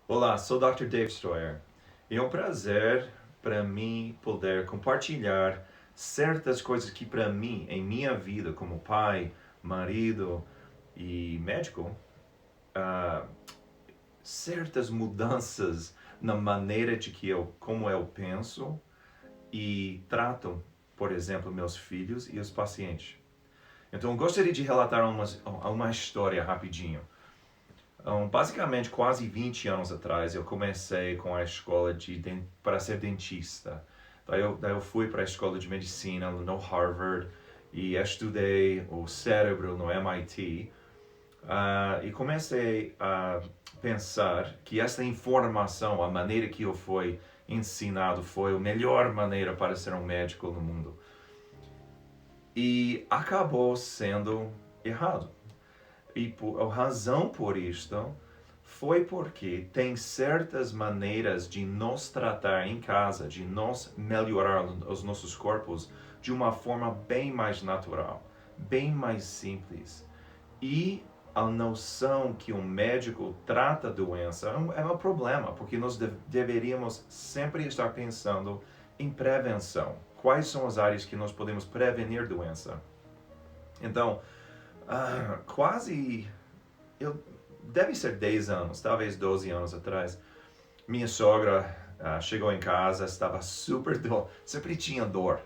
Olá, sou o Dr. Dave Sawyer e é um prazer para mim poder compartilhar certas coisas que para mim, em minha vida como pai, marido e médico, ah, certas mudanças na maneira de como eu penso e trato, por exemplo, meus filhos e os pacientes. Então, eu gostaria de relatar uma história rapidinho. Basicamente, quase 20 anos atrás, eu comecei com a escola para ser dentista. Daí eu fui para a escola de medicina no Harvard e estudei o cérebro no MIT. E comecei a pensar que essa informação, a maneira que eu fui ensinado, foi a melhor maneira para ser um médico no mundo. E acabou sendo errado. E a razão por isto foi porque tem certas maneiras de nos tratar em casa, de nos melhorar os nossos corpos de uma forma bem mais natural, bem mais simples. E a noção que um médico trata a doença é um problema, porque nós deveríamos sempre estar pensando em prevenção. Quais são as áreas que nós podemos prevenir doença? Então, quase eu deve ser 10 anos, talvez 12 anos atrás, minha sogra chegou em casa, estava super dor, sempre tinha dor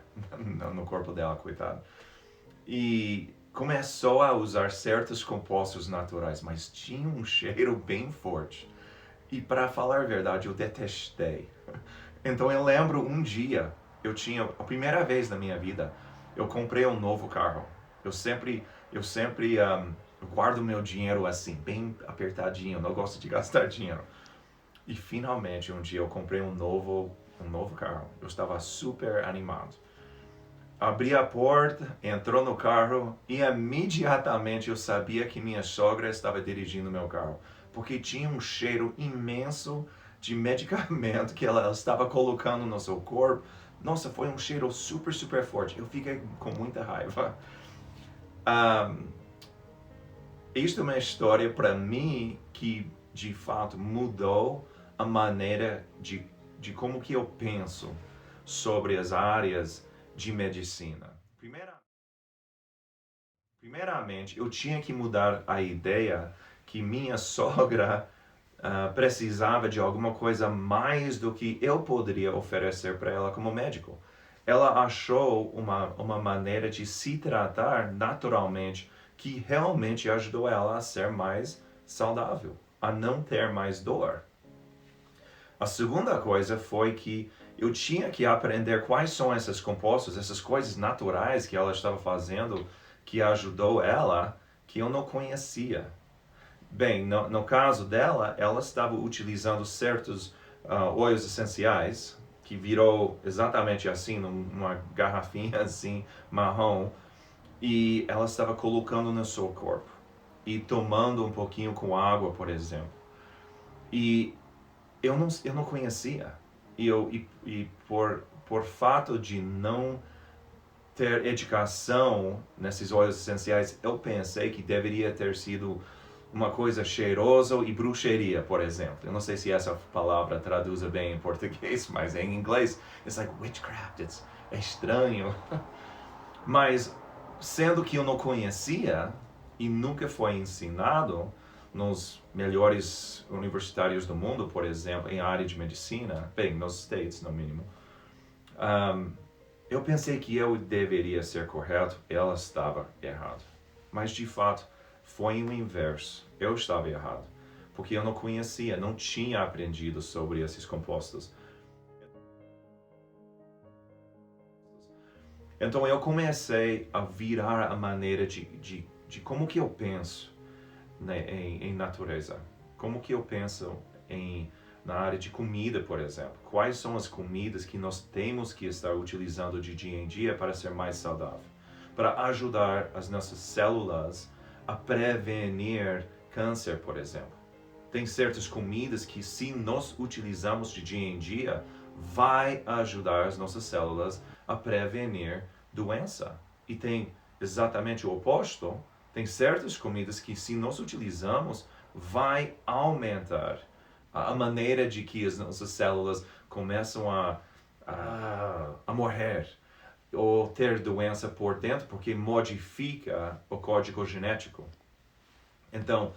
no corpo dela, coitada. E começou a usar certos compostos naturais, mas tinha um cheiro bem forte. E para falar a verdade, eu detestei. Então eu lembro um dia, a primeira vez na minha vida, eu comprei um novo carro. Eu sempre guardo meu dinheiro assim, bem apertadinho, não gosto de gastar dinheiro. E finalmente um dia eu comprei um novo carro. Eu estava super animado. Abri a porta, entrou no carro e imediatamente eu sabia que minha sogra estava dirigindo meu carro, porque tinha um cheiro imenso de medicamento que ela estava colocando no seu corpo. Nossa, foi um cheiro super, super forte. Eu fiquei com muita raiva. Um, Isto é uma história para mim que de fato mudou a maneira de como que eu penso sobre as áreas de medicina. Primeiramente, eu tinha que mudar a ideia que minha sogra precisava de alguma coisa mais do que eu poderia oferecer para ela como médico. Ela achou uma maneira de se tratar naturalmente que realmente ajudou ela a ser mais saudável, a não ter mais dor. A segunda coisa foi que eu tinha que aprender quais são esses compostos, essas coisas naturais que ela estava fazendo que ajudou ela, que eu não conhecia. Bem, no caso dela, ela estava utilizando certos óleos essenciais, que virou exatamente assim, numa garrafinha assim, marrom, e ela estava colocando no seu corpo e tomando um pouquinho com água, por exemplo. E eu não conhecia. E por fato de não ter educação nesses óleos essenciais, eu pensei que deveria ter sido uma coisa cheirosa e bruxaria, por exemplo. Eu não sei se essa palavra traduz bem em português, mas em inglês, it's like witchcraft, é estranho. Mas, sendo que eu não conhecia e nunca foi ensinado nos melhores universitários do mundo, por exemplo, em área de medicina, bem, nos States, no mínimo, um, eu pensei que eu deveria ser correto, ela estava errada. Mas, de fato, foi o inverso. Eu estava errado. Porque eu não conhecia, não tinha aprendido sobre esses compostos. Então eu comecei a virar a maneira de como que eu penso, né, em natureza. Como que eu penso na área de comida, por exemplo. Quais são as comidas que nós temos que estar utilizando de dia em dia para ser mais saudável? Para ajudar as nossas células a prevenir câncer, por exemplo. Tem certas comidas que, se nós utilizamos de dia em dia, vai ajudar as nossas células a prevenir doença. E tem exatamente o oposto. Tem certas comidas que, se nós utilizamos, vai aumentar A maneira de que as nossas células começam a morrer ou ter doença por dentro, porque modifica o código genético. Então,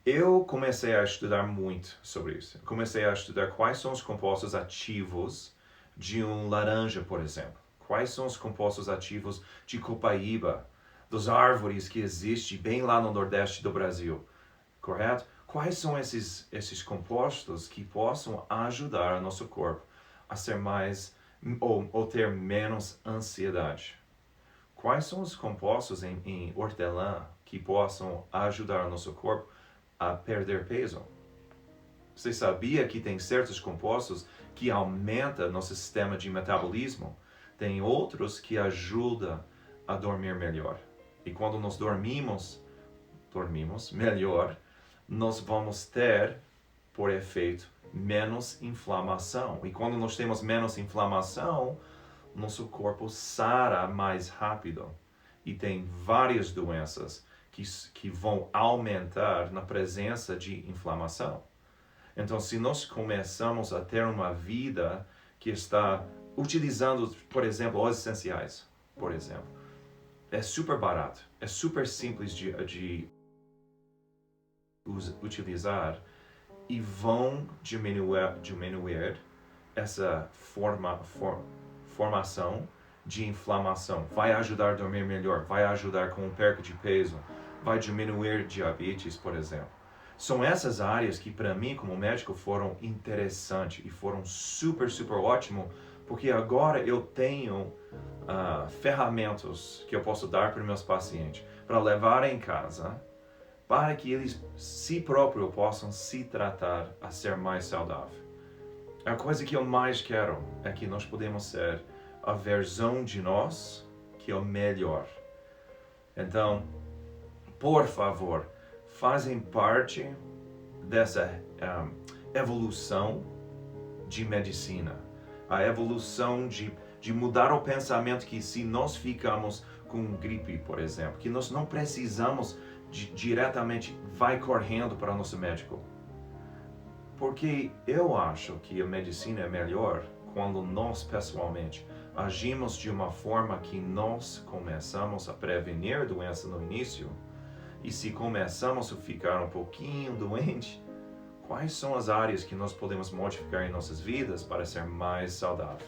eu comecei a estudar muito sobre isso. Comecei a estudar quais são os compostos ativos de um laranja, por exemplo. Quais são os compostos ativos de copaíba, das árvores que existem bem lá no Nordeste do Brasil, correto? Quais são esses compostos que possam ajudar o nosso corpo a ser mais ou ter menos ansiedade? Quais são os compostos em hortelã que possam ajudar o nosso corpo a perder peso? Você sabia que tem certos compostos que aumentam nosso sistema de metabolismo? Tem outros que ajudam a dormir melhor. E quando nós dormimos melhor, nós vamos ter, por efeito, menos inflamação. E quando nós temos menos inflamação, nosso corpo sara mais rápido. E tem várias doenças que vão aumentar na presença de inflamação. Então, se nós começamos a ter uma vida que está utilizando, por exemplo, óleos essenciais, por exemplo, é super barato, é super simples de utilizar e vão diminuir essa formação de inflamação. Vai ajudar a dormir melhor, vai ajudar com perda de peso, vai diminuir diabetes, por exemplo. São essas áreas que para mim como médico foram interessantes e foram super ótimo, porque agora eu tenho ferramentas que eu posso dar para meus pacientes para levar em casa, para que eles si próprios possam se tratar a ser mais saudável. A coisa que eu mais quero é que nós podemos ser a versão de nós que é o melhor. Então, por favor, fazem parte dessa evolução de medicina. A evolução de mudar o pensamento que se nós ficamos com gripe, por exemplo, que nós não precisamos diretamente vai correndo para o nosso médico. Porque eu acho que a medicina é melhor quando nós, pessoalmente, agimos de uma forma que nós começamos a prevenir a doença no início. E se começamos a ficar um pouquinho doente, quais são as áreas que nós podemos modificar em nossas vidas para ser mais saudável?